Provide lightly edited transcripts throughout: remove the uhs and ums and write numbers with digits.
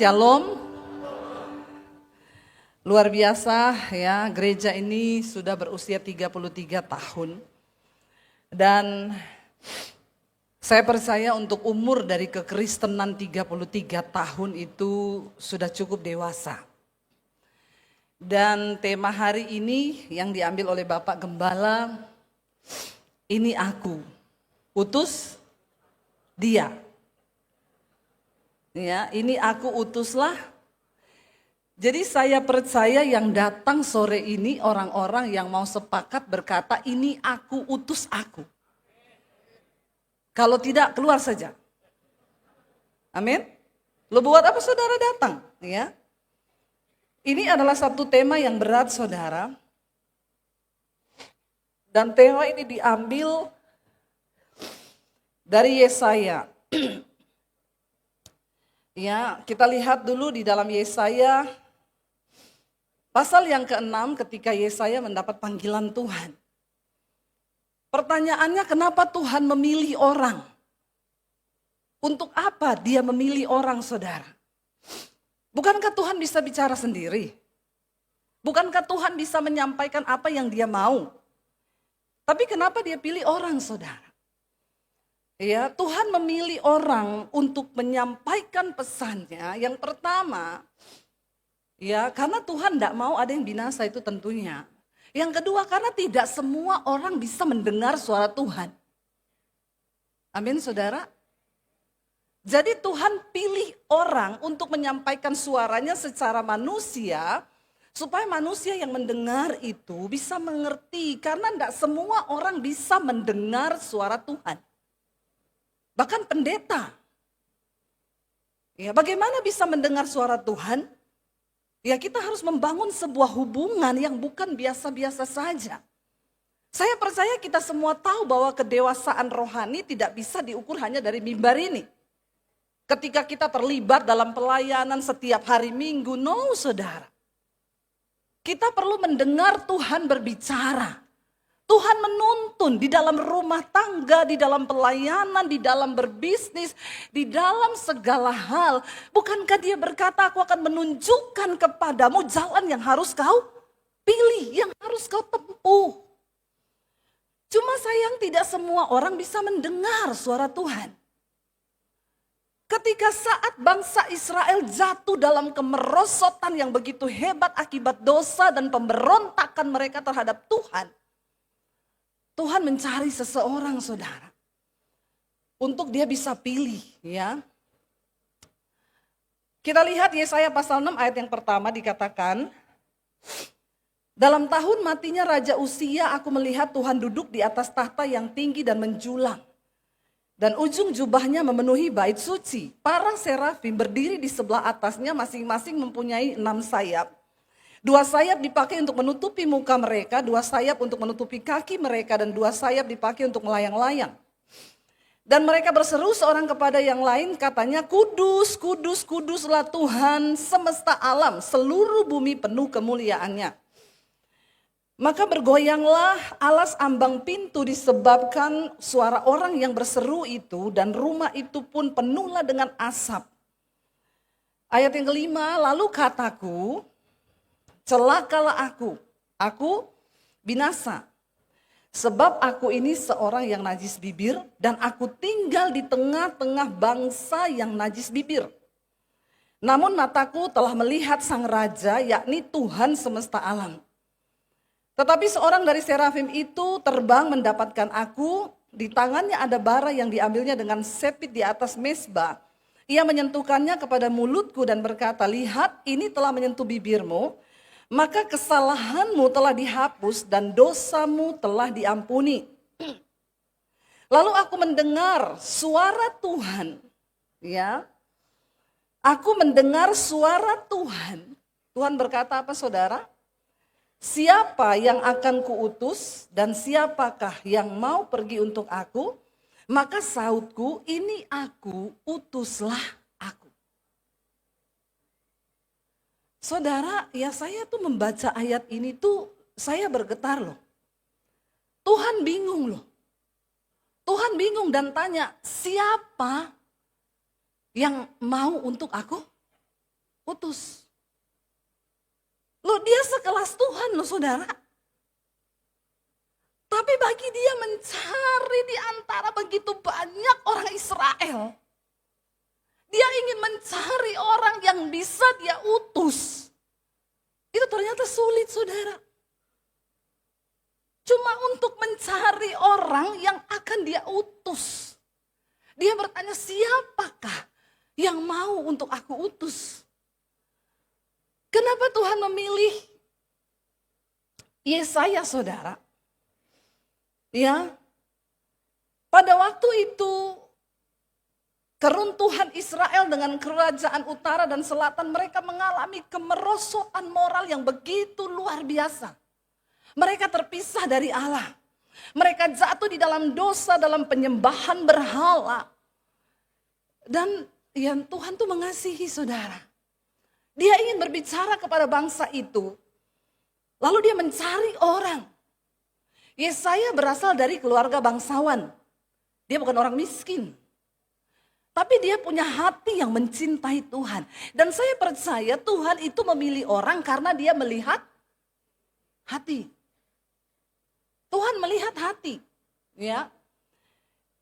Shalom, luar biasa ya, gereja ini sudah berusia 33 tahun. Dan saya percaya untuk umur dari kekristenan 33 tahun itu sudah cukup dewasa. Dan tema hari ini yang diambil oleh Bapak Gembala, ini aku, utus dia. Ya, ini aku utuslah. Jadi saya percaya yang datang sore ini orang-orang yang mau sepakat berkata ini aku utus aku. Kalau tidak keluar saja. Amin. Lo buat apa saudara datang? Ya. Ini adalah satu tema yang berat saudara. Dan tema ini diambil dari Yesaya. Ya, kita lihat dulu di dalam Yesaya pasal yang ke-6 ketika Yesaya mendapat panggilan Tuhan. Pertanyaannya kenapa Tuhan memilih orang? Untuk apa dia memilih orang saudara? Bukankah Tuhan bisa bicara sendiri? Bukankah Tuhan bisa menyampaikan apa yang dia mau? Tapi kenapa dia pilih orang saudara? Ya, Tuhan memilih orang untuk menyampaikan pesannya. Yang pertama, ya karena Tuhan tidak mau ada yang binasa itu tentunya. Yang kedua, karena tidak semua orang bisa mendengar suara Tuhan. Amin saudara. Jadi Tuhan pilih orang untuk menyampaikan suaranya secara manusia, supaya manusia yang mendengar itu bisa mengerti. Karena tidak semua orang bisa mendengar suara Tuhan. Bahkan pendeta. Ya, bagaimana bisa mendengar suara Tuhan? Ya, kita harus membangun sebuah hubungan yang bukan biasa-biasa saja. Saya percaya kita semua tahu bahwa kedewasaan rohani tidak bisa diukur hanya dari mimbar ini. Ketika kita terlibat dalam pelayanan setiap hari Minggu, no saudara. Kita perlu mendengar Tuhan berbicara. Tuhan menuntun di dalam rumah tangga, di dalam pelayanan, di dalam berbisnis, di dalam segala hal. Bukankah dia berkata, aku akan menunjukkan kepadamu jalan yang harus kau pilih, yang harus kau tempuh. Cuma sayang tidak semua orang bisa mendengar suara Tuhan. Ketika saat bangsa Israel jatuh dalam kemerosotan yang begitu hebat akibat dosa dan pemberontakan mereka terhadap Tuhan. Tuhan mencari seseorang saudara. Untuk dia bisa pilih ya. Kita lihat Yesaya pasal 6 ayat yang pertama dikatakan. Dalam tahun matinya Raja Uzia aku melihat Tuhan duduk di atas tahta yang tinggi dan menjulang. Dan ujung jubahnya memenuhi bait suci. Para serafim berdiri di sebelah atasnya masing-masing mempunyai 6 sayap. 2 sayap dipakai untuk menutupi muka mereka, 2 sayap untuk menutupi kaki mereka, dan 2 sayap dipakai untuk melayang-layang. Dan mereka berseru seorang kepada yang lain, katanya, kudus, kudus, kuduslah Tuhan semesta alam, seluruh bumi penuh kemuliaannya. Maka bergoyanglah alas ambang pintu disebabkan suara orang yang berseru itu, dan rumah itu pun penuhlah dengan asap. Ayat yang kelima, lalu kataku, celakalah aku binasa. Sebab aku ini seorang yang najis bibir dan aku tinggal di tengah-tengah bangsa yang najis bibir. Namun mataku telah melihat sang raja, yakni Tuhan semesta alam. Tetapi seorang dari serafim itu terbang mendapatkan aku, di tangannya ada bara yang diambilnya dengan sepit di atas mezbah. Ia menyentuhkannya kepada mulutku dan berkata, lihat ini telah menyentuh bibirmu. Maka kesalahanmu telah dihapus dan dosamu telah diampuni. Lalu aku mendengar suara Tuhan. Ya, aku mendengar suara Tuhan. Tuhan berkata apa saudara? Siapa yang akan kuutus dan siapakah yang mau pergi untuk aku? Maka sautku, ini aku, utuslah. Saudara, ya saya tuh membaca ayat ini tuh saya bergetar loh. Tuhan bingung loh. Tuhan bingung dan tanya, siapa yang mau untuk aku? utus. Loh, dia sekelas Tuhan loh saudara. Tapi bagi dia mencari di antara begitu banyak orang Israel. Dia ingin mencari orang yang bisa dia utus. Itu ternyata sulit saudara. Cuma untuk mencari orang yang akan dia utus. Dia bertanya, siapakah yang mau untuk aku utus? Kenapa Tuhan memilih Yesaya saudara? Ya, pada waktu itu keruntuhan Israel dengan kerajaan utara dan selatan, mereka mengalami kemerosotan moral yang begitu luar biasa. Mereka terpisah dari Allah. Mereka jatuh di dalam dosa, dalam penyembahan berhala. Dan yang Tuhan tuh mengasihi saudara. Dia ingin berbicara kepada bangsa itu. Lalu dia mencari orang. Yesaya berasal dari keluarga bangsawan. Dia bukan orang miskin. Tapi dia punya hati yang mencintai Tuhan. Dan saya percaya Tuhan itu memilih orang karena dia melihat hati. Tuhan melihat hati. Ya.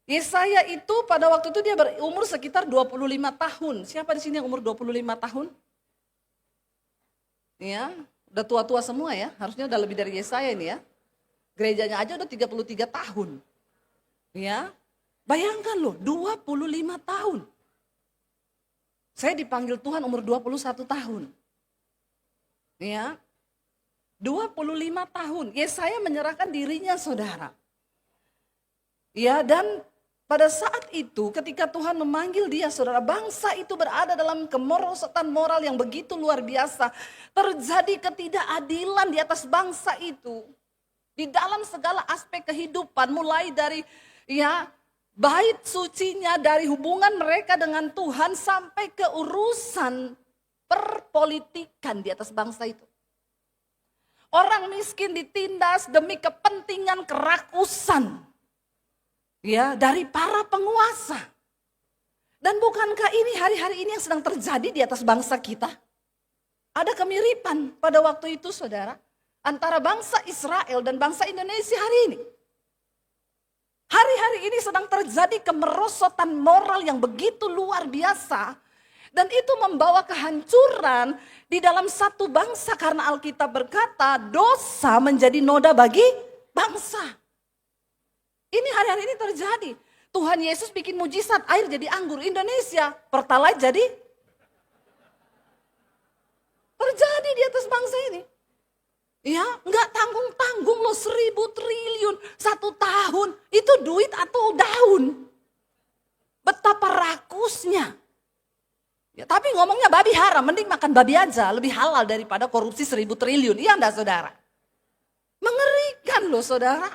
Yesaya itu pada waktu itu dia berumur sekitar 25 tahun. Siapa di sini yang umur 25 tahun? Ya, udah tua-tua semua ya. Harusnya udah lebih dari Yesaya ini ya. Gerejanya aja udah 33 tahun. Ya. Bayangkan loh, 25 tahun. Saya dipanggil Tuhan umur 21 tahun. Ya. 25 tahun. Yesaya menyerahkan dirinya saudara. Ya, dan pada saat itu ketika Tuhan memanggil dia saudara, bangsa itu berada dalam kemerosotan moral yang begitu luar biasa. Terjadi ketidakadilan di atas bangsa itu. Di dalam segala aspek kehidupan, mulai dari ya bait sucinya, dari hubungan mereka dengan Tuhan sampai ke urusan perpolitikan di atas bangsa itu. Orang miskin ditindas demi kepentingan kerakusan ya dari para penguasa. Dan bukankah ini hari-hari ini yang sedang terjadi di atas bangsa kita? Ada kemiripan pada waktu itu saudara, antara bangsa Israel dan bangsa Indonesia hari ini. Hari-hari ini sedang terjadi kemerosotan moral yang begitu luar biasa. Dan itu membawa kehancuran di dalam satu bangsa karena Alkitab berkata dosa menjadi noda bagi bangsa. Ini hari-hari ini terjadi. Tuhan Yesus bikin mujizat air jadi anggur. Indonesia Pertalite jadi terjadi di atas bangsa ini. Ya, nggak tanggung-tanggung loh 1.000 triliun 1 tahun. Itu duit atau daun. Betapa rakusnya. Ya, tapi ngomongnya babi haram, mending makan babi aja. Lebih halal daripada korupsi 1.000 triliun. Iya enggak saudara? Mengerikan loh saudara.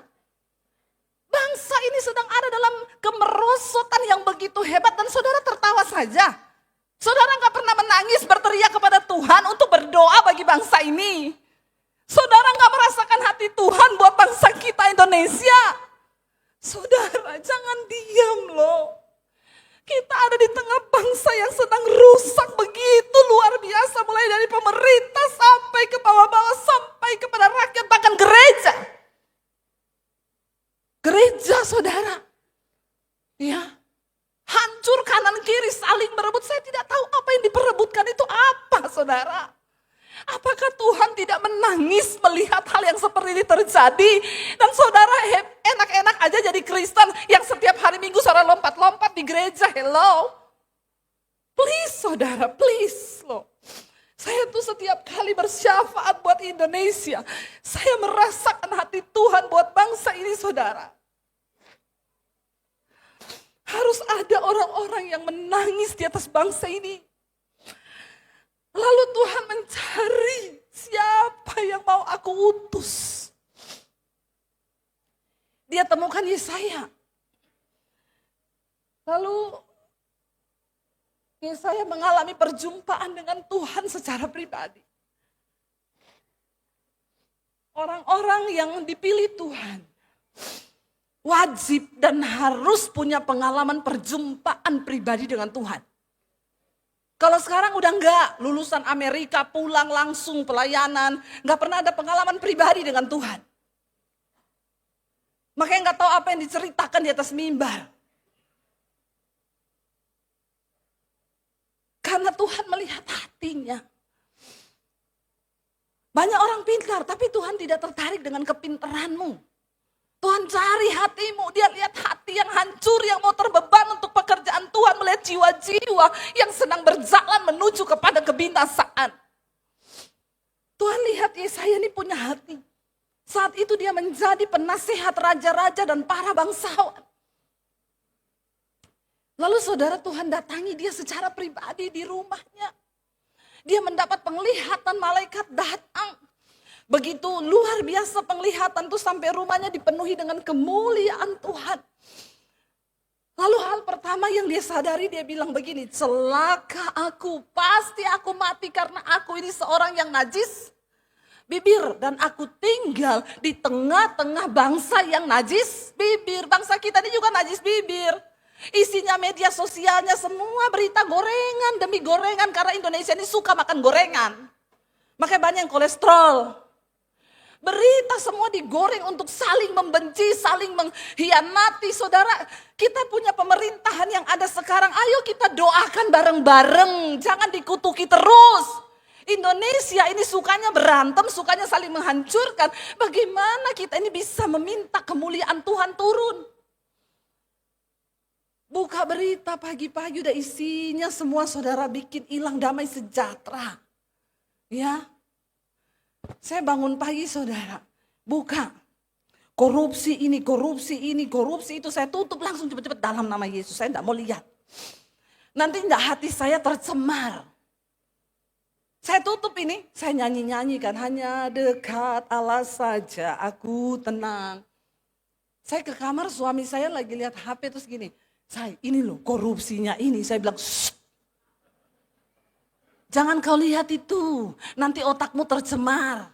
Bangsa ini sedang ada dalam kemerosotan yang begitu hebat dan saudara tertawa saja. Saudara nggak pernah menangis berteriak kepada Tuhan untuk berdoa bagi bangsa ini. Saudara nggak merasakan hati Tuhan buat bangsa kita Indonesia. Saudara jangan diam loh. Kita ada di tengah bangsa yang sedang rusak begitu luar biasa. Mulai dari pemerintah sampai ke bawah-bawah, sampai kepada rakyat, bahkan gereja. Gereja saudara. Ya, hancur kanan kiri saling berebut. Saya tidak tahu apa yang diperebutkan itu apa saudara. Apakah Tuhan tidak menangis melihat hal yang seperti ini terjadi? Dan saudara enak-enak aja jadi Kristen yang setiap hari Minggu saudara lompat-lompat di gereja. Hello. Please saudara, please loh. Saya tuh setiap kali bersyafaat buat Indonesia. Saya merasakan hati Tuhan buat bangsa ini saudara. Harus ada orang-orang yang menangis di atas bangsa ini. Lalu Tuhan mencari siapa yang mau aku utus. Dia temukan Yesaya. Lalu Yesaya mengalami perjumpaan dengan Tuhan secara pribadi. Orang-orang yang dipilih Tuhan wajib dan harus punya pengalaman perjumpaan pribadi dengan Tuhan. Kalau sekarang udah enggak, lulusan Amerika pulang langsung pelayanan, enggak pernah ada pengalaman pribadi dengan Tuhan. Makanya enggak tahu apa yang diceritakan di atas mimbar. Karena Tuhan melihat hatinya. Banyak orang pintar, tapi Tuhan tidak tertarik dengan kepintaranmu. Tuhan cari hatimu, dia lihat hati yang hancur, yang mau terbeban untuk pekerjaan Tuhan, melihat jiwa-jiwa yang sedang berjalan menuju kepada kebinasaan. Tuhan lihat Yesaya ini punya hati. Saat itu dia menjadi penasehat raja-raja dan para bangsawan. Lalu saudara, Tuhan datangi dia secara pribadi di rumahnya. Dia mendapat penglihatan, malaikat datang. Begitu luar biasa penglihatan tuh sampai rumahnya dipenuhi dengan kemuliaan Tuhan. Lalu hal pertama yang dia sadari, dia bilang begini, celaka aku, pasti aku mati karena aku ini seorang yang najis bibir. Dan aku tinggal di tengah-tengah bangsa yang najis bibir. Bangsa kita ini juga najis bibir. Isinya media sosialnya semua berita gorengan demi gorengan, karena Indonesia ini suka makan gorengan. Makanya banyak yang kolesterol. Berita semua digoreng untuk saling membenci, saling mengkhianati. Saudara, kita punya pemerintahan yang ada sekarang. Ayo kita doakan bareng-bareng, jangan dikutuki terus. Indonesia ini sukanya berantem, sukanya saling menghancurkan. Bagaimana kita ini bisa meminta kemuliaan Tuhan turun? Buka berita pagi-pagi udah isinya semua saudara bikin hilang damai sejahtera. Ya. Saya bangun pagi saudara, buka. Korupsi ini, korupsi itu. Saya tutup langsung cepat-cepat dalam nama Yesus. Saya tidak mau lihat. Nanti tidak hati saya tercemar. Saya tutup ini, saya nyanyi-nyanyi kan. Hanya dekat Allah saja, aku tenang. Saya ke kamar, suami saya lagi lihat HP terus gini. Saya, ini loh korupsinya ini. Saya bilang, shh. Jangan kau lihat itu, nanti otakmu tercemar.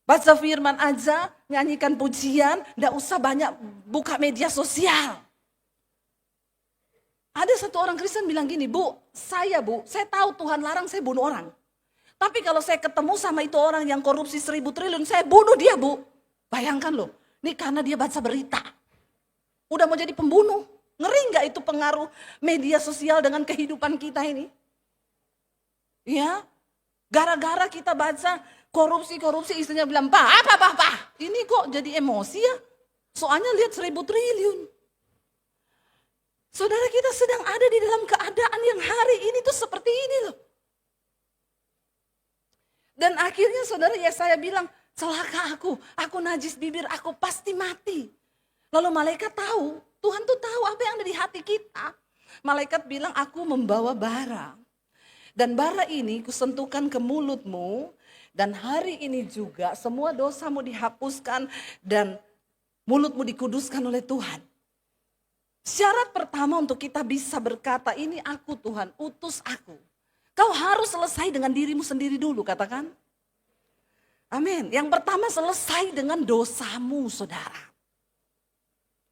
Baca firman aja, nyanyikan pujian, tidak usah banyak buka media sosial. Ada satu orang Kristen bilang gini, saya tahu Tuhan larang saya bunuh orang. Tapi kalau saya ketemu sama itu orang yang korupsi 1.000 triliun, saya bunuh dia Bu. Bayangkan loh, ini karena dia baca berita. Udah mau jadi pembunuh. Ngeri nggak itu pengaruh media sosial dengan kehidupan kita ini? Ya, gara-gara kita baca korupsi, istrinya bilang, Pak, ini kok jadi emosi ya? Soalnya lihat 1.000 triliun. Saudara, kita sedang ada di dalam keadaan yang hari ini tuh seperti ini loh. Dan akhirnya saudara Yesaya bilang, celaka aku najis bibir, aku pasti mati. Lalu malaikat tahu, Tuhan tuh tahu apa yang ada di hati kita. Malaikat bilang, aku membawa bara. Dan bara ini kusentuhkan ke mulutmu, dan hari ini juga semua dosamu dihapuskan dan mulutmu dikuduskan oleh Tuhan. Syarat pertama untuk kita bisa berkata, ini aku Tuhan, utus aku. Kau harus selesai dengan dirimu sendiri dulu, katakan. Amin. Yang pertama selesai dengan dosamu saudara.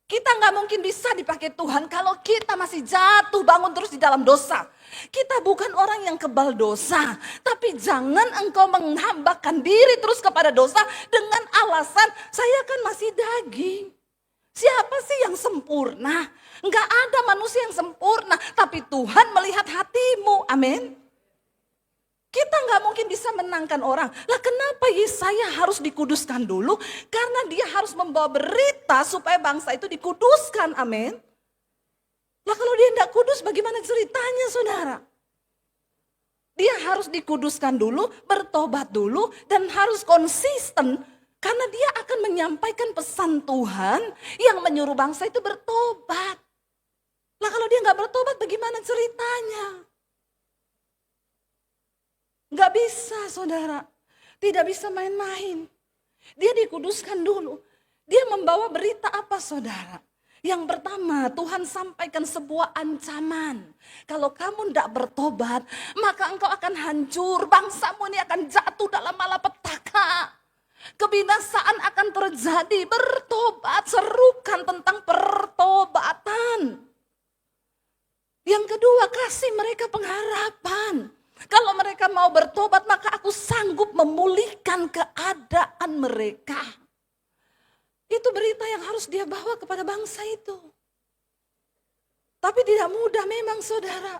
Kita nggak mungkin bisa dipakai Tuhan kalau kita masih jatuh bangun terus di dalam dosa. Kita bukan orang yang kebal dosa, tapi jangan engkau menghambakan diri terus kepada dosa dengan alasan saya kan masih daging. Siapa sih yang sempurna? Nggak ada manusia yang sempurna, tapi Tuhan melihat hatimu. Amin. Kita nggak mungkin bisa menangkan orang. Lah kenapa Yesaya harus dikuduskan dulu? Karena dia harus membawa berita supaya bangsa itu dikuduskan. Amin. Lah kalau dia tidak kudus bagaimana ceritanya saudara? Dia harus dikuduskan dulu, bertobat dulu, dan harus konsisten. Karena dia akan menyampaikan pesan Tuhan yang menyuruh bangsa itu bertobat. Lah kalau dia nggak bertobat bagaimana ceritanya? Gak bisa saudara, tidak bisa main-main. Dia dikuduskan dulu. Dia membawa berita apa saudara? Yang pertama, Tuhan sampaikan sebuah ancaman. Kalau kamu tidak bertobat, maka engkau akan hancur. Bangsamu ini akan jatuh dalam malapetaka. Kebinasaan akan terjadi. Bertobat, serukan tentang pertobatan. Yang kedua, kasih mereka pengharapan. Kalau mereka mau bertobat, maka aku sanggup memulihkan keadaan mereka. Itu berita yang harus dia bawa kepada bangsa itu. Tapi tidak mudah memang saudara.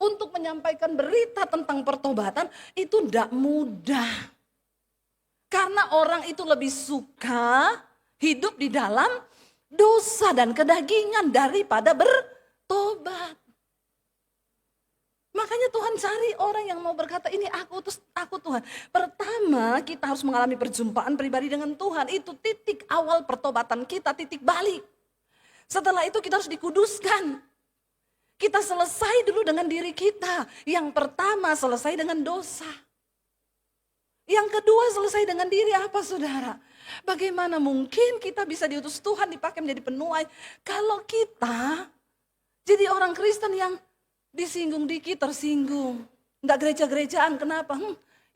Untuk menyampaikan berita tentang pertobatan itu tidak mudah. Karena orang itu lebih suka hidup di dalam dosa dan kedagingan daripada bertobat. Makanya Tuhan cari orang yang mau berkata, ini aku Tuhan. Pertama kita harus mengalami perjumpaan pribadi dengan Tuhan. Itu titik awal pertobatan kita, titik balik. Setelah itu kita harus dikuduskan. Kita selesai dulu dengan diri kita. Yang pertama selesai dengan dosa. Yang kedua selesai dengan diri apa saudara? Bagaimana mungkin kita bisa diutus Tuhan dipakai menjadi penuai kalau kita jadi orang Kristen yang disinggung dikit tersinggung. Enggak gereja-gerejaan, kenapa?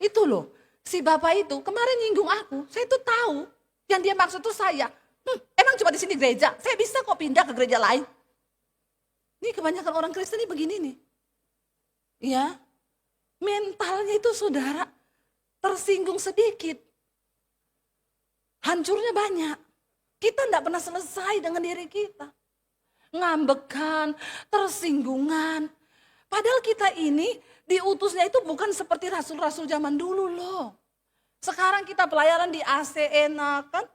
Itu loh, si bapak itu kemarin nyinggung aku, saya itu tahu yang dia maksud itu saya. Emang cuma di sini gereja, saya bisa kok pindah ke gereja lain. Ini kebanyakan orang Kristen ini begini nih. Ya, mentalnya itu saudara, tersinggung sedikit, hancurnya banyak. Kita enggak pernah selesai dengan diri kita. Ngambekan, tersinggungan. Padahal kita ini diutusnya itu bukan seperti rasul-rasul zaman dulu loh. Sekarang kita pelayanan di AC enak kan.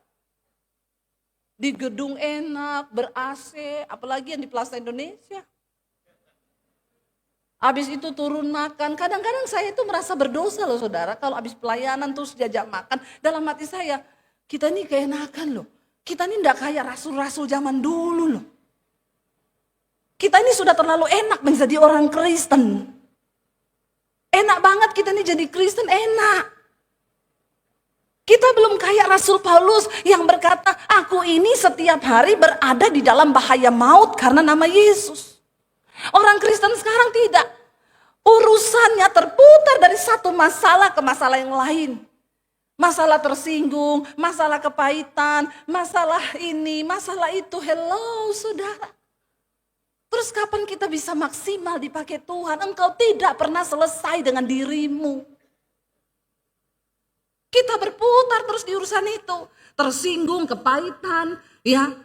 Di gedung enak, ber-AC, apalagi yang di Plaza Indonesia. Habis itu turun makan, kadang-kadang saya itu merasa berdosa loh saudara. Kalau habis pelayanan terus diajak makan, dalam hati saya, kita ini keenakan loh. Kita ini enggak kayak rasul-rasul zaman dulu loh. Kita ini sudah terlalu enak menjadi orang Kristen. Enak banget kita ini jadi Kristen, enak. Kita belum kayak Rasul Paulus yang berkata, aku ini setiap hari berada di dalam bahaya maut karena nama Yesus. Orang Kristen sekarang tidak. Urusannya terputar dari satu masalah ke masalah yang lain. Masalah tersinggung, masalah kepahitan, masalah ini, masalah itu. Hello saudara. Terus kapan kita bisa maksimal dipakai Tuhan? Engkau tidak pernah selesai dengan dirimu. Kita berputar terus di urusan itu. Tersinggung, kepahitan, ya.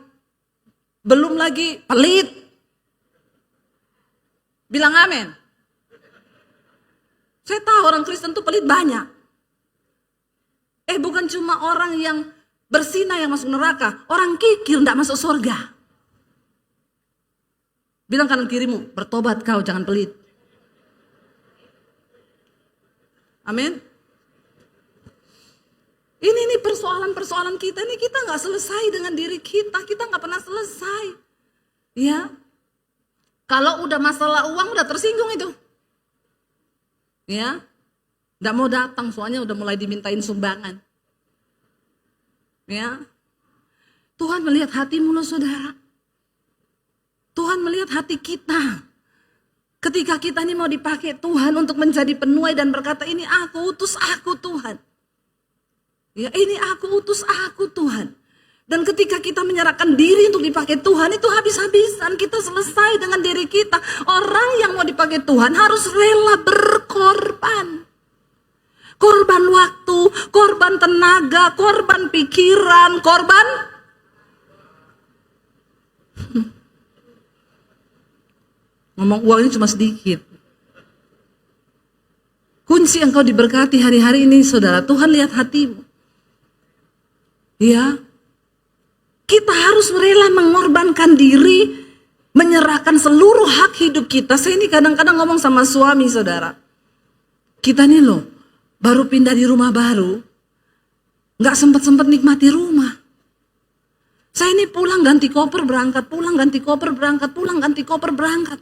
Belum lagi pelit. Bilang amin. Saya tahu orang Kristen tuh pelit banyak. Bukan cuma orang yang bersinah yang masuk neraka. Orang kikir enggak masuk surga. Bilang kanan kirimu, bertobat kau, jangan pelit. Amin. Ini persoalan-persoalan kita ini kita nggak selesai dengan diri kita nggak pernah selesai, ya. Kalau udah masalah uang udah tersinggung itu, ya, nggak mau datang soalnya udah mulai dimintain sumbangan, ya. Tuhan melihat hatimu loh saudara, Tuhan melihat hati kita. Ketika kita ini mau dipakai Tuhan untuk menjadi penuai dan berkata ini aku utus aku Tuhan. Ya ini aku utus aku Tuhan. Dan ketika kita menyerahkan diri untuk dipakai Tuhan itu habis-habisan. Kita selesai dengan diri kita. Orang yang mau dipakai Tuhan harus rela berkorban. Korban waktu, korban tenaga, korban pikiran, korban. Ngomong uang ini cuma sedikit. Kunci engkau diberkati hari-hari ini saudara, Tuhan lihat hatimu. Ya, kita harus rela mengorbankan diri, menyerahkan seluruh hak hidup kita. Saya ini kadang-kadang ngomong sama suami saudara. Kita nih loh, baru pindah di rumah baru, gak sempat-sempat nikmati rumah. Saya ini pulang ganti koper berangkat, pulang ganti koper berangkat, pulang ganti koper berangkat.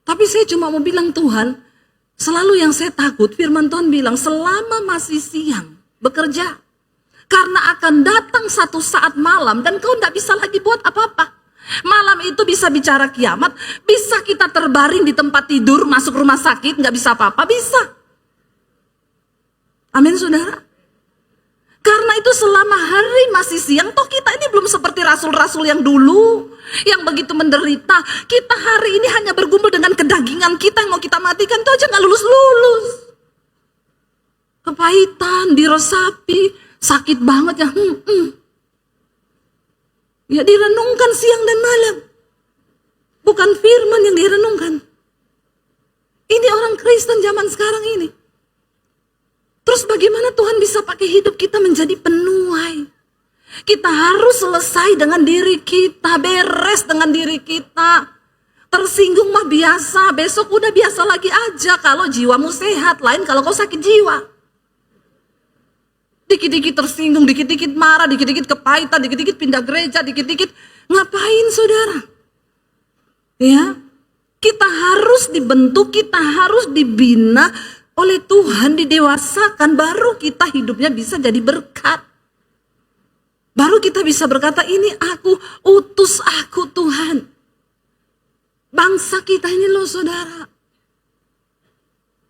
Tapi saya cuma mau bilang Tuhan, selalu yang saya takut, firman Tuhan bilang selama masih siang bekerja. Karena akan datang satu saat malam dan kau tidak bisa lagi buat apa-apa. Malam itu bisa bicara kiamat, bisa kita terbaring di tempat tidur, masuk rumah sakit, nggak bisa apa-apa, bisa. Amin saudara. Karena itu selama hari masih siang, toh kita ini belum seperti rasul-rasul yang dulu, yang begitu menderita. Kita hari ini hanya bergumul dengan kedagingan kita yang mau kita matikan, itu aja gak lulus-lulus. Kepahitan, diresapi, sakit banget ya. Ya direnungkan siang dan malam. Bukan firman yang direnungkan. Ini orang Kristen zaman sekarang ini. Terus bagaimana Tuhan bisa pakai hidup kita menjadi penuai? Kita harus selesai dengan diri kita, beres dengan diri kita. Tersinggung mah biasa, besok udah biasa lagi aja kalau jiwamu sehat, lain kalau kau sakit jiwa. Dikit-dikit tersinggung, dikit-dikit marah, dikit-dikit kepahitan, dikit-dikit pindah gereja, dikit-dikit ngapain saudara? Ya, kita harus dibentuk, kita harus dibina oleh Tuhan, didewasakan, baru kita hidupnya bisa jadi berkat. Baru kita bisa berkata, ini aku, utus aku Tuhan. Bangsa kita ini loh saudara.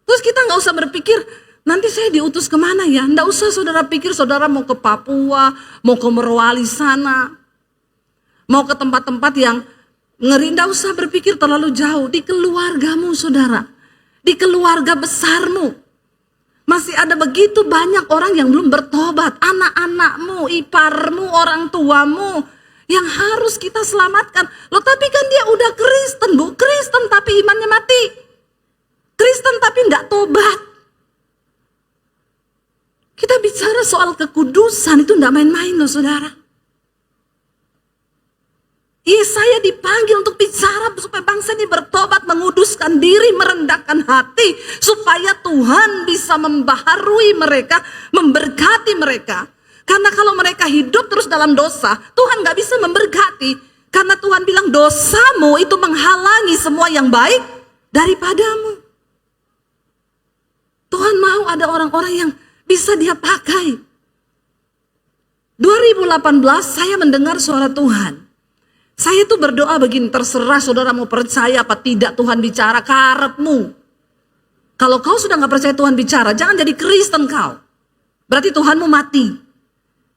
Terus kita gak usah berpikir, nanti saya diutus kemana ya? Nggak usah saudara pikir saudara mau ke Papua, mau ke Merwali sana, mau ke tempat-tempat yang ngeri. Nggak usah berpikir terlalu jauh. Di keluargamu saudara, di keluarga besarmu, masih ada begitu banyak orang yang belum bertobat. Anak-anakmu, iparmu, orang tuamu yang harus kita selamatkan. Loh tapi kan dia udah Kristen bu, Kristen tapi imannya mati, Kristen tapi nggak tobat. Kita bicara soal kekudusan itu enggak main-main loh saudara. Yesaya dipanggil untuk bicara supaya bangsa ini bertobat, menguduskan diri, merendahkan hati. Supaya Tuhan bisa membaharui mereka, memberkati mereka. Karena kalau mereka hidup terus dalam dosa, Tuhan gak bisa memberkati. Karena Tuhan bilang dosamu itu menghalangi semua yang baik daripadamu. Tuhan mau ada orang-orang yang bisa dia pakai. 2018 saya mendengar suara Tuhan. Saya tuh berdoa begini, terserah saudara mau percaya apa tidak Tuhan bicara, karepmu. Kalau kau sudah gak percaya Tuhan bicara, jangan jadi Kristen kau. Berarti Tuhanmu mati.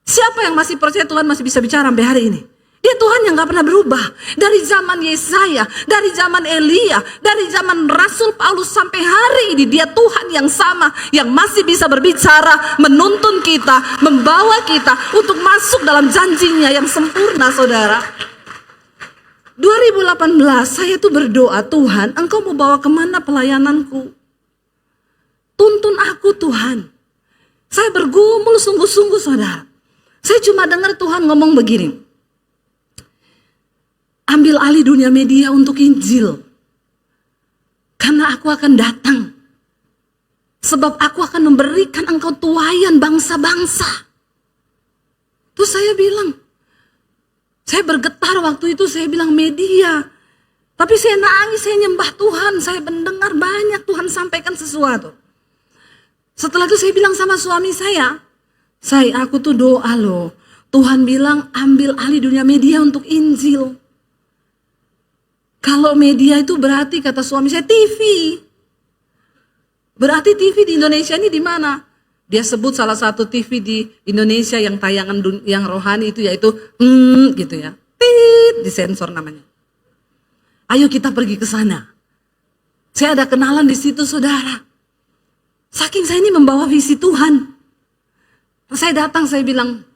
Siapa yang masih percaya Tuhan masih bisa bicara sampai hari ini? Dia Tuhan yang gak pernah berubah. Dari zaman Yesaya, dari zaman Elia, dari zaman Rasul Paulus sampai hari ini, dia Tuhan yang sama, yang masih bisa berbicara, menuntun kita, membawa kita untuk masuk dalam janjinya yang sempurna saudara. 2018 saya tuh berdoa, Tuhan Engkau mau bawa kemana pelayananku? Tuntun aku Tuhan. Saya bergumul sungguh-sungguh saudara. Saya cuma dengar Tuhan ngomong begini, ambil alih dunia media untuk Injil. Karena aku akan datang. Sebab aku akan memberikan engkau tuaian bangsa-bangsa. Terus saya bilang, saya bergetar waktu itu, saya bilang media. Tapi saya nangis, saya nyembah Tuhan. Saya mendengar banyak Tuhan sampaikan sesuatu. Setelah itu saya bilang sama suami saya, aku tuh doa loh. Tuhan bilang ambil alih dunia media untuk Injil. Kalau media itu berarti kata suami saya TV. Berarti TV di Indonesia ini di mana? Dia sebut salah satu TV di Indonesia yang tayangan yang rohani itu yaitu gitu ya. Tit, disensor namanya. Ayo kita pergi ke sana. Saya ada kenalan di situ saudara. Saking saya ini membawa visi Tuhan. Saya datang, saya bilang,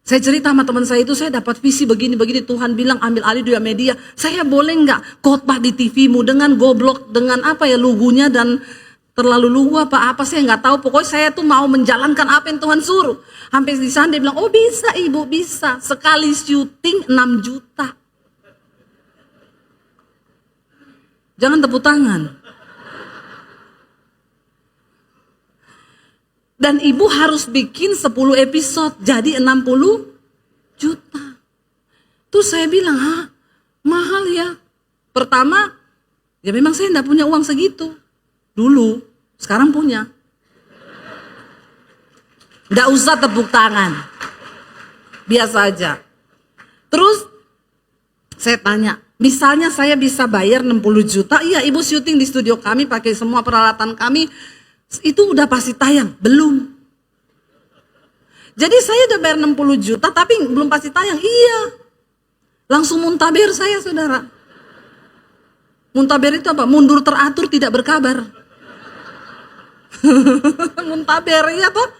saya cerita sama teman saya itu, saya dapat visi begini-begini, Tuhan bilang ambil alih dunia media. Saya boleh nggak khotbah di TV-mu dengan goblok, dengan apa ya lugunya dan terlalu lugu apa saya nggak tahu. Pokoknya saya tuh mau menjalankan apa yang Tuhan suruh. Sampai di sana dia bilang, oh bisa ibu, bisa. Sekali syuting 6 juta. Jangan tepuk tangan. Dan ibu harus bikin 10 episode, jadi 60 juta. Terus saya bilang, mahal ya. Pertama, ya memang saya enggak punya uang segitu. Dulu, sekarang punya. Enggak usah tepuk tangan. Biasa aja. Terus, saya tanya, misalnya saya bisa bayar 60 juta, iya ibu syuting di studio kami, pakai semua peralatan kami, itu udah pasti tayang? Belum. Jadi saya udah bayar 60 juta tapi belum pasti tayang. Iya. Langsung muntaber saya, saudara. Muntaber itu apa? Mundur teratur tidak berkabar. Muntaber ya toh?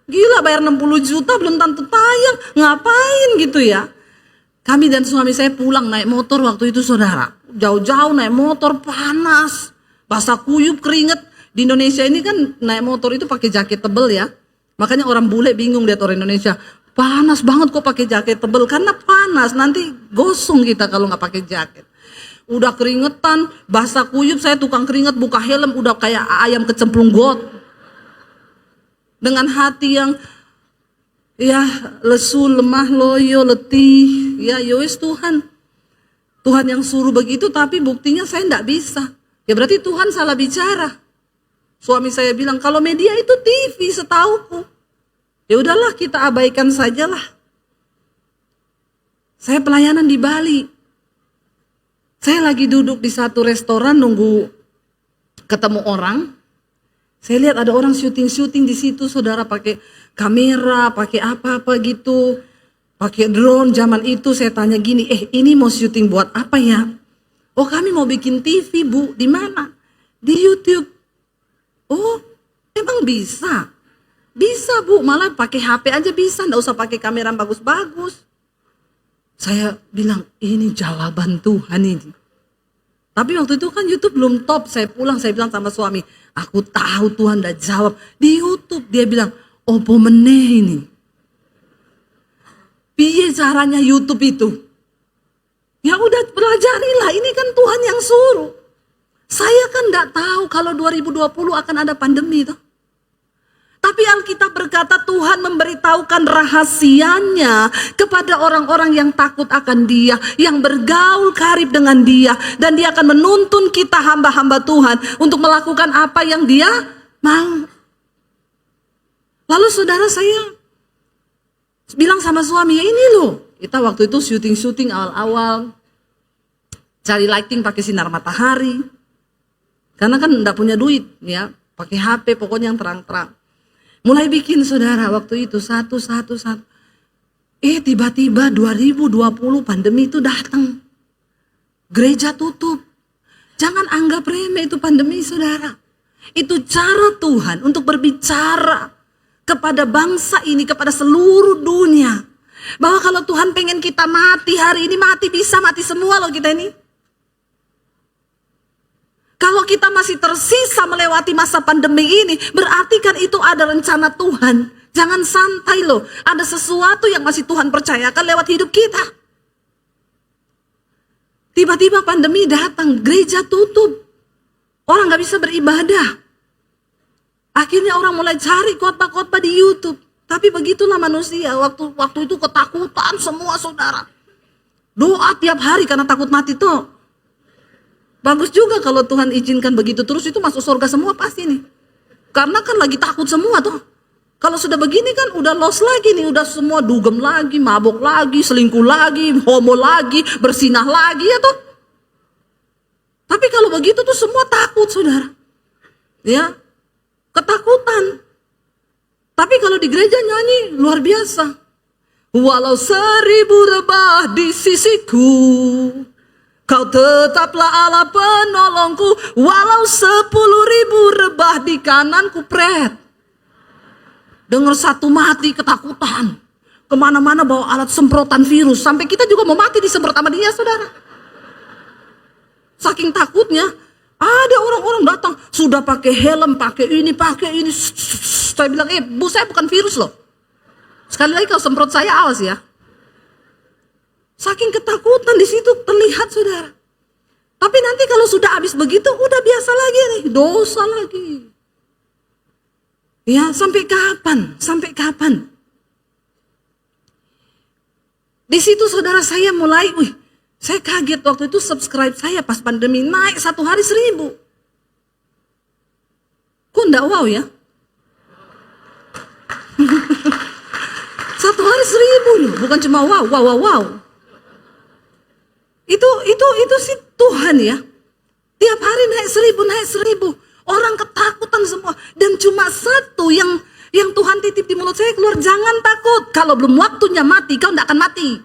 Gila, bayar 60 juta belum tentu tayang. Ngapain gitu ya? Kami dan suami saya pulang naik motor waktu itu, saudara. Jauh-jauh naik motor, panas. Basah kuyup, keringet. Di Indonesia ini kan naik motor itu pakai jaket tebel ya. Makanya orang bule bingung lihat orang Indonesia. Panas banget kok pakai jaket tebel. Karena panas, nanti gosong kita kalau nggak pakai jaket. Udah keringetan, basah kuyup, saya tukang keringet, buka helm, udah kayak ayam kecemplung got. Dengan hati yang ya lesu, lemah, loyo, letih. Ya yowes Tuhan. Tuhan yang suruh begitu tapi buktinya saya enggak bisa. Ya berarti Tuhan salah bicara. Suami saya bilang kalau media itu TV setauku. Ya udahlah kita abaikan sajalah. Saya pelayanan di Bali. Saya lagi duduk di satu restoran nunggu ketemu orang. Saya lihat ada orang syuting-syuting di situ, saudara, pakai kamera, pakai apa-apa gitu, pakai drone. Zaman itu saya tanya gini, ini mau syuting buat apa ya? Oh kami mau bikin TV Bu, di mana? Di YouTube. Oh emang bisa? Bisa Bu, malah pakai HP aja bisa, nggak usah pakai kamera bagus-bagus. Saya bilang ini jawaban Tuhan ini. Tapi waktu itu kan YouTube belum top. Saya pulang, saya bilang sama suami, aku tahu Tuhan udah jawab. Di YouTube dia bilang, opo meneh ini. Piye caranya YouTube itu? Ya udah pelajarilah, ini kan Tuhan yang suruh. Saya kan gak tahu kalau 2020 akan ada pandemi tuh. Tapi Alkitab berkata Tuhan memberitahukan rahasianya kepada orang-orang yang takut akan Dia, yang bergaul karib dengan Dia, dan Dia akan menuntun kita hamba-hamba Tuhan untuk melakukan apa yang Dia mau. Lalu saudara saya bilang sama suami, ya ini loh, kita waktu itu syuting-syuting awal-awal, cari lighting pakai sinar matahari, karena kan enggak punya duit ya, pakai HP pokoknya yang terang-terang. Mulai bikin saudara waktu itu satu. Tiba-tiba 2020 pandemi itu datang. Gereja tutup. Jangan anggap remeh itu pandemi saudara. Itu cara Tuhan untuk berbicara kepada bangsa ini, kepada seluruh dunia. Bahwa kalau Tuhan pengen kita mati hari ini, mati bisa mati semua loh kita ini. Kalau kita masih tersisa melewati masa pandemi ini, berarti kan itu ada rencana Tuhan. Jangan santai loh, ada sesuatu yang masih Tuhan percayakan lewat hidup kita. Tiba-tiba pandemi datang, gereja tutup. Orang gak bisa beribadah. Akhirnya orang mulai cari khotbah-khotbah di YouTube. Tapi begitulah manusia, waktu itu ketakutan semua saudara. Doa tiap hari karena takut mati tuh. Bagus juga kalau Tuhan izinkan begitu terus, itu masuk surga semua pasti nih. Karena kan lagi takut semua tuh. Kalau sudah begini kan udah lost lagi nih, udah semua dugem lagi, mabok lagi, selingkuh lagi, homo lagi, bersinah lagi ya tuh. Tapi kalau begitu tuh semua takut saudara. Ya, ketakutan. Tapi kalau di gereja nyanyi luar biasa. Walau 1000 rebah di sisiku, Kau tetaplah Allah penolongku, walau 10.000 rebah di kananku, pret. Dengar satu mati ketakutan. Kemana-mana bawa alat semprotan virus. Sampai kita juga mau mati disemprot sama dia, saudara. Saking takutnya, ada orang-orang datang. Sudah pakai helm, pakai ini. Saya bilang, Bu saya bukan virus loh. Sekali lagi kalau semprot saya, awas ya. Saking ketakutan di situ terlihat saudara. Tapi nanti kalau sudah habis begitu udah biasa lagi nih, dosa lagi. Ya, sampai kapan? Sampai kapan? Di situ saudara saya mulai, saya kaget waktu itu subscribe saya pas pandemi naik 1 hari 1.000. Kok enggak wow ya? 1 hari 1.000 loh, bukan cuma wow. Itu sih Tuhan ya. Tiap hari naik 1.000. Orang ketakutan semua. Dan cuma satu yang Yang Tuhan titip di mulut saya keluar, jangan takut. Kalau belum waktunya mati, kau tidak akan mati.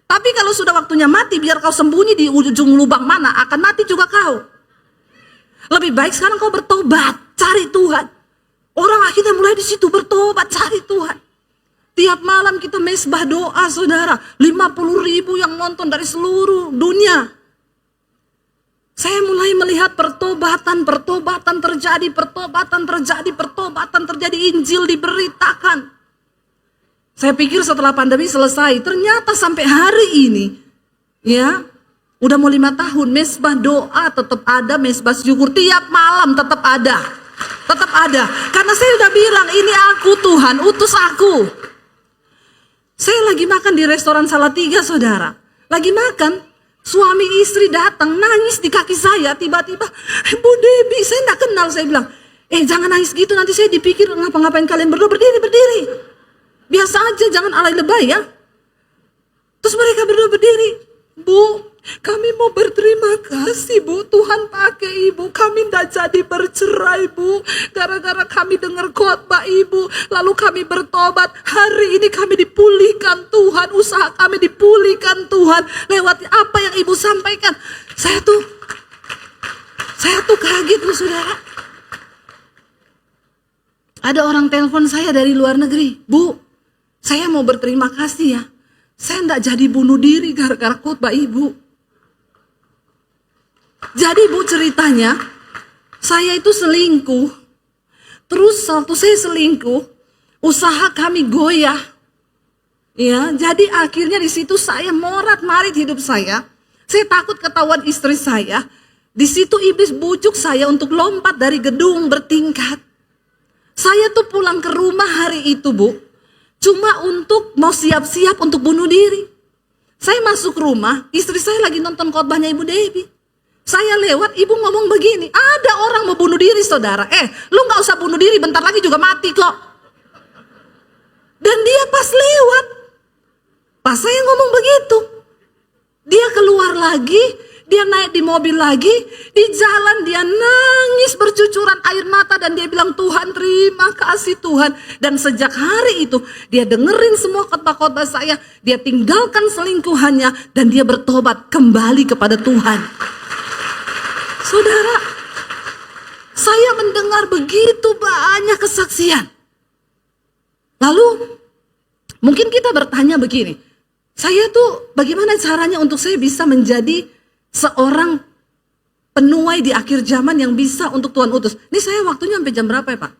Tapi kalau sudah waktunya mati, biar kau sembunyi di ujung lubang mana, akan mati juga kau. Lebih baik sekarang kau bertobat, cari Tuhan. Orang akhirnya mulai di situ bertobat, cari Tuhan. Tiap malam kita mesbah doa, saudara. 50.000 yang nonton dari seluruh dunia. Saya mulai melihat pertobatan terjadi, Injil diberitakan. Saya pikir setelah pandemi selesai, ternyata sampai hari ini, ya, udah mau 5 tahun, mesbah doa tetap ada, mesbah syukur tiap malam tetap ada. Karena saya udah bilang, ini aku Tuhan, utus aku. Saya lagi makan di restoran Salatiga, saudara. Lagi makan, suami istri datang nangis di kaki saya, tiba-tiba, Bu Debbie, saya gak kenal, saya bilang, jangan nangis gitu, nanti saya dipikir ngapa-ngapain kalian berdua, berdiri. Biasa aja, jangan alay lebay ya. Terus mereka berdua berdiri. Bu, kami mau berterima kasih Bu, Tuhan pakai Ibu. Kami tidak jadi bercerai Bu, gara-gara kami dengar khotbah Ibu. Lalu kami bertobat. Hari ini kami dipulihkan Tuhan, usaha kami dipulihkan Tuhan lewat apa yang Ibu sampaikan. Saya tuh kaget loh, saudara. Ada orang telepon saya dari luar negeri. Bu, saya mau berterima kasih ya. Saya tidak jadi bunuh diri gara-gara khotbah Ibu. Jadi Bu, ceritanya, saya itu selingkuh. Terus waktu saya selingkuh, usaha kami goyah. Ya, jadi akhirnya di situ saya morat-marit hidup saya. Saya takut ketahuan istri saya. Di situ iblis bujuk saya untuk lompat dari gedung bertingkat. Saya tuh pulang ke rumah hari itu, Bu, cuma untuk mau siap-siap untuk bunuh diri. Saya masuk rumah, istri saya lagi nonton khotbahnya Ibu Debbie. Saya lewat, Ibu ngomong begini, ada orang mau bunuh diri, saudara. Lu gak usah bunuh diri, bentar lagi juga mati kok. Dan dia pas lewat, pas saya ngomong begitu, dia keluar lagi, dia naik di mobil lagi, di jalan dia nangis bercucuran air mata dan dia bilang, Tuhan, terima kasih Tuhan. Dan sejak hari itu dia dengerin semua khotbah-khotbah saya, dia tinggalkan selingkuhannya dan dia bertobat kembali kepada Tuhan. Saudara, saya mendengar begitu banyak kesaksian. Lalu mungkin kita bertanya begini, saya tuh bagaimana caranya untuk saya bisa menjadi seorang penuai di akhir zaman yang bisa untuk Tuhan utus. Ini saya waktunya sampai jam berapa ya Pak?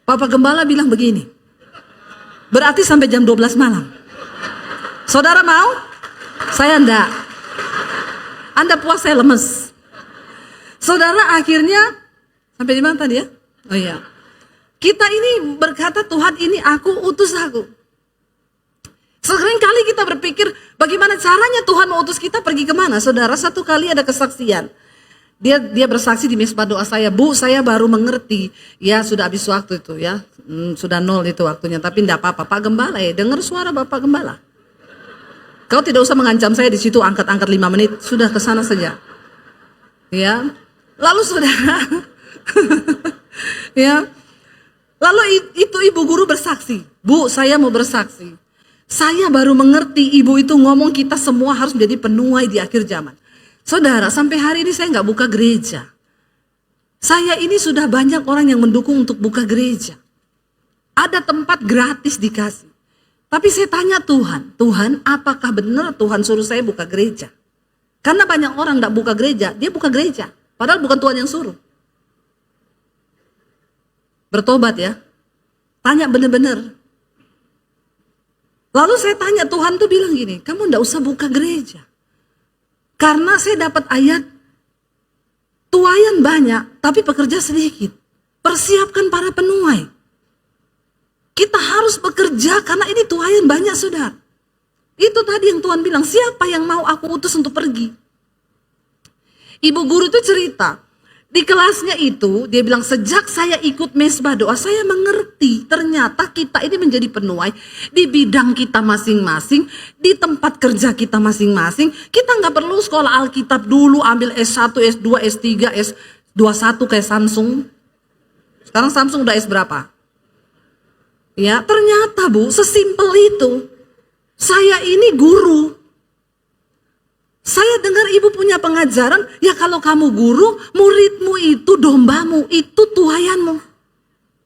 Bapak Gembala bilang begini, berarti sampai jam 12 malam. Saudara mau? Saya enggak. Anda puas, saya lemes. Saudara, akhirnya sampai di mana tadi ya? Oh iya. Kita ini berkata, Tuhan, ini aku, utus aku. Sering kali kita berpikir bagaimana caranya Tuhan mau utus kita pergi kemana. Saudara, satu kali ada kesaksian. Dia bersaksi di mesbah doa saya, Bu, saya baru mengerti. Ya sudah habis waktu itu ya, sudah 0 itu waktunya. Tapi enggak apa-apa, Pak Gembala dengar suara Bapak Gembala. Kau tidak usah mengancam saya di situ, angkat-angkat 5 menit, sudah ke sana saja. Ya. Lalu saudara, ya. Lalu itu ibu guru bersaksi, Bu, saya mau bersaksi. Saya baru mengerti ibu itu ngomong kita semua harus menjadi penuai di akhir zaman. Saudara, sampai hari ini saya nggak buka gereja. Saya ini sudah banyak orang yang mendukung untuk buka gereja. Ada tempat gratis dikasih. Tapi saya tanya Tuhan, Tuhan apakah benar Tuhan suruh saya buka gereja? Karena banyak orang nggak buka gereja, dia buka gereja. Padahal bukan Tuhan yang suruh. Bertobat ya. Tanya benar-benar. Lalu saya tanya, Tuhan tuh bilang gini, kamu nggak usah buka gereja. Karena saya dapat ayat, tuaian banyak, tapi pekerja sedikit. Persiapkan para penuai. Kita harus bekerja karena ini tuaian banyak, saudara. Itu tadi yang Tuhan bilang, siapa yang mau aku utus untuk pergi? Ibu guru itu cerita, di kelasnya itu dia bilang, sejak saya ikut mesbah doa, saya mengerti ternyata kita ini menjadi penuai di bidang kita masing-masing, di tempat kerja kita masing-masing. Kita nggak perlu sekolah Alkitab dulu, ambil S1, S2, S3, S21 kayak Samsung. Sekarang Samsung udah S berapa? Ya, ternyata Bu, sesimpel itu. Saya ini guru. Saya dengar ibu punya pengajaran, ya kalau kamu guru, muridmu itu dombamu, itu tuayanmu.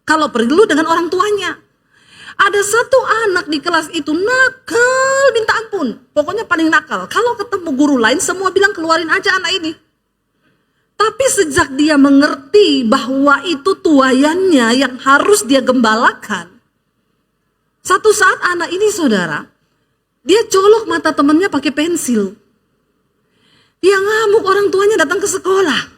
Kalau perlu dengan orang tuanya. Ada satu anak di kelas itu nakal, minta ampun. Pokoknya paling nakal. Kalau ketemu guru lain, semua bilang keluarin aja anak ini. Tapi sejak dia mengerti bahwa itu tuayannya yang harus dia gembalakan. Satu saat anak ini saudara, dia colok mata temannya pakai pensil. Dia ngamuk, orang tuanya datang ke sekolah.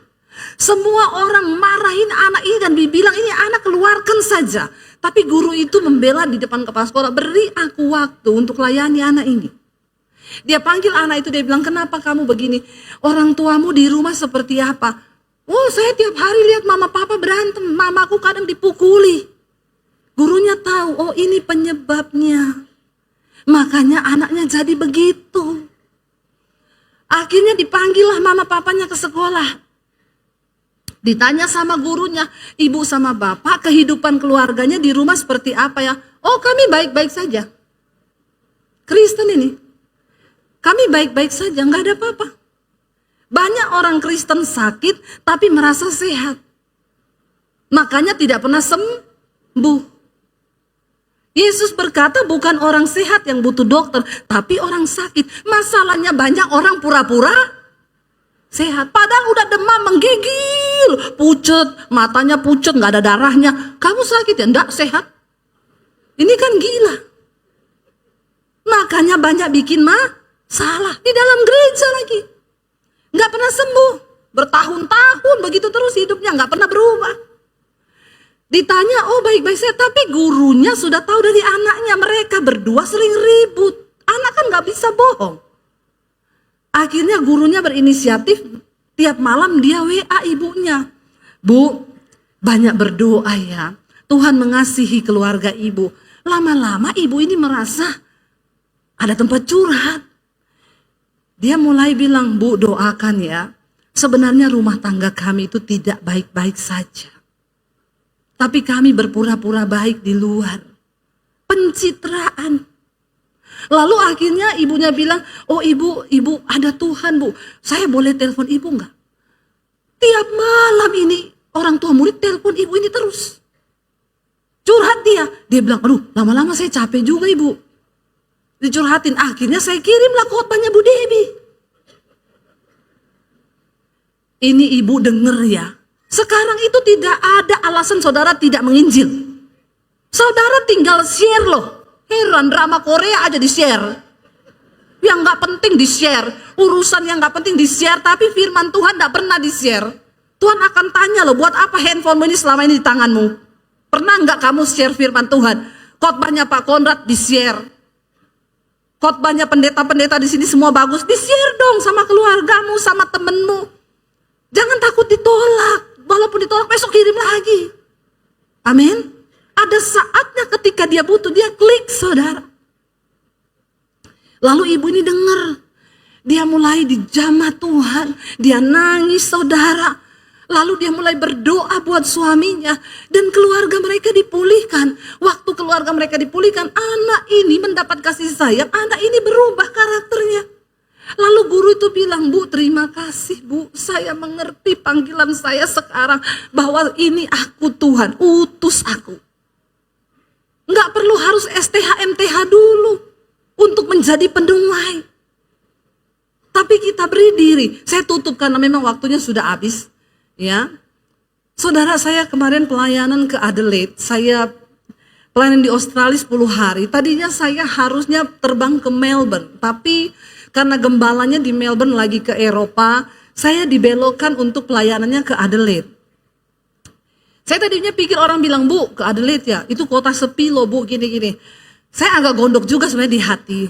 Semua orang marahin anak ini dan bilang ini anak keluarkan saja. Tapi guru itu membela di depan kepala sekolah, beri aku waktu untuk layani anak ini. Dia panggil anak itu, dia bilang, kenapa kamu begini? Orang tuamu di rumah seperti apa? Oh, saya tiap hari lihat mama papa berantem, mamaku kadang dipukuli. Gurunya tahu, oh ini penyebabnya. Makanya anaknya jadi begitu. Akhirnya dipanggillah mama papanya ke sekolah. Ditanya sama gurunya, ibu sama bapak kehidupan keluarganya di rumah seperti apa ya? Oh kami baik-baik saja. Kristen ini. Kami baik-baik saja, nggak ada apa-apa. Banyak orang Kristen sakit tapi merasa sehat. Makanya tidak pernah sembuh. Yesus berkata bukan orang sehat yang butuh dokter, tapi orang sakit. Masalahnya banyak orang pura-pura sehat. Padahal udah demam menggigil, pucet, matanya pucet, nggak ada darahnya. Kamu sakit ya? Enggak, sehat. Ini kan gila. Makanya banyak bikin masalah di dalam gereja lagi. Nggak pernah sembuh. Bertahun-tahun begitu terus hidupnya, nggak pernah berubah. Ditanya, oh baik-baik saja, tapi gurunya sudah tahu dari anaknya, mereka berdua sering ribut. Anak kan nggak bisa bohong. Akhirnya gurunya berinisiatif, tiap malam dia WA ibunya. Bu, banyak berdoa ya, Tuhan mengasihi keluarga ibu. Lama-lama ibu ini merasa ada tempat curhat. Dia mulai bilang, Bu doakan ya, sebenarnya rumah tangga kami itu tidak baik-baik saja. Tapi kami berpura-pura baik di luar. Pencitraan. Lalu akhirnya ibunya bilang, oh ibu ada Tuhan Bu. Saya boleh telepon ibu enggak? Tiap malam ini orang tua murid telepon ibu ini terus. Curhat dia. Dia bilang, aduh lama-lama saya capek juga ibu. Dicurhatin. Akhirnya saya kirimlah khotbahnya Bu Debbie. Ini ibu denger ya. Sekarang itu tidak ada alasan saudara tidak menginjil. Saudara tinggal share loh. Heran drama Korea aja di share. Yang gak penting di share. Urusan yang gak penting di share. Tapi firman Tuhan gak pernah di share. Tuhan akan tanya loh, buat apa handphone ini selama ini di tanganmu? Pernah gak kamu share firman Tuhan? Khotbahnya Pak Konrad di share. Khotbahnya pendeta-pendeta di sini semua bagus. Di share dong sama keluargamu, sama temenmu. Jangan takut ditolak. Walaupun ditolak besok kirim lagi. Amin. Ada saatnya ketika dia butuh, dia klik saudara. Lalu ibu ini dengar. Dia mulai dijamah Tuhan. Dia nangis saudara. Lalu dia mulai berdoa buat suaminya. Dan keluarga mereka dipulihkan. Waktu keluarga mereka dipulihkan, anak ini mendapat kasih sayang. Anak ini berubah karakternya. Lalu guru itu bilang, Bu terima kasih Bu, saya mengerti panggilan saya sekarang bahwa ini aku Tuhan, utus aku. Nggak perlu harus STH MTH dulu untuk menjadi pendengar. Tapi kita beri diri. Saya tutup karena memang waktunya sudah habis. Ya, saudara saya kemarin pelayanan ke Adelaide, saya pelayanan di Australia 10 hari. Tadinya saya harusnya terbang ke Melbourne, tapi karena gembalanya di Melbourne lagi ke Eropa, saya dibelokkan untuk pelayanannya ke Adelaide. Saya tadinya pikir orang bilang, Bu ke Adelaide ya, itu kota sepi loh Bu, gini-gini. Saya agak gondok juga sebenarnya di hati.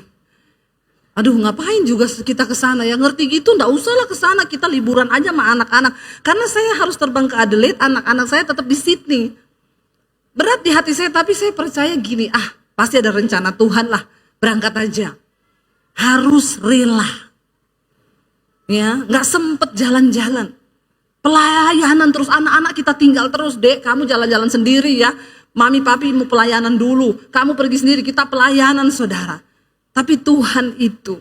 Aduh ngapain juga kita ke sana ya, ngerti gitu enggak usahlah ke sana, kita liburan aja sama anak-anak. Karena saya harus terbang ke Adelaide, anak-anak saya tetap di Sydney. Berat di hati saya, tapi saya percaya gini, pasti ada rencana Tuhan lah, berangkat aja. Harus rela. Ya, nggak sempet jalan-jalan. Pelayanan terus, anak-anak kita tinggal terus. Dek, kamu jalan-jalan sendiri ya. Mami papi mau pelayanan dulu. Kamu pergi sendiri, kita pelayanan saudara. Tapi Tuhan itu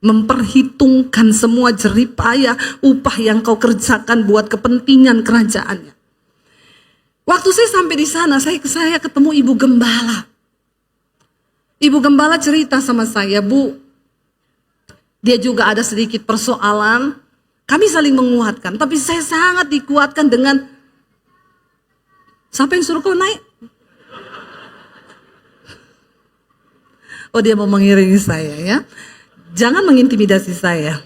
memperhitungkan semua jeripaya upah yang kau kerjakan buat kepentingan kerajaannya. Waktu saya sampai di sana, saya ketemu Ibu Gembala. Ibu Gembala cerita sama saya, Bu, dia juga ada sedikit persoalan. Kami saling menguatkan, tapi saya sangat dikuatkan dengan, siapa yang suruh kau naik? Oh, dia mau mengiringi saya ya. Jangan mengintimidasi saya.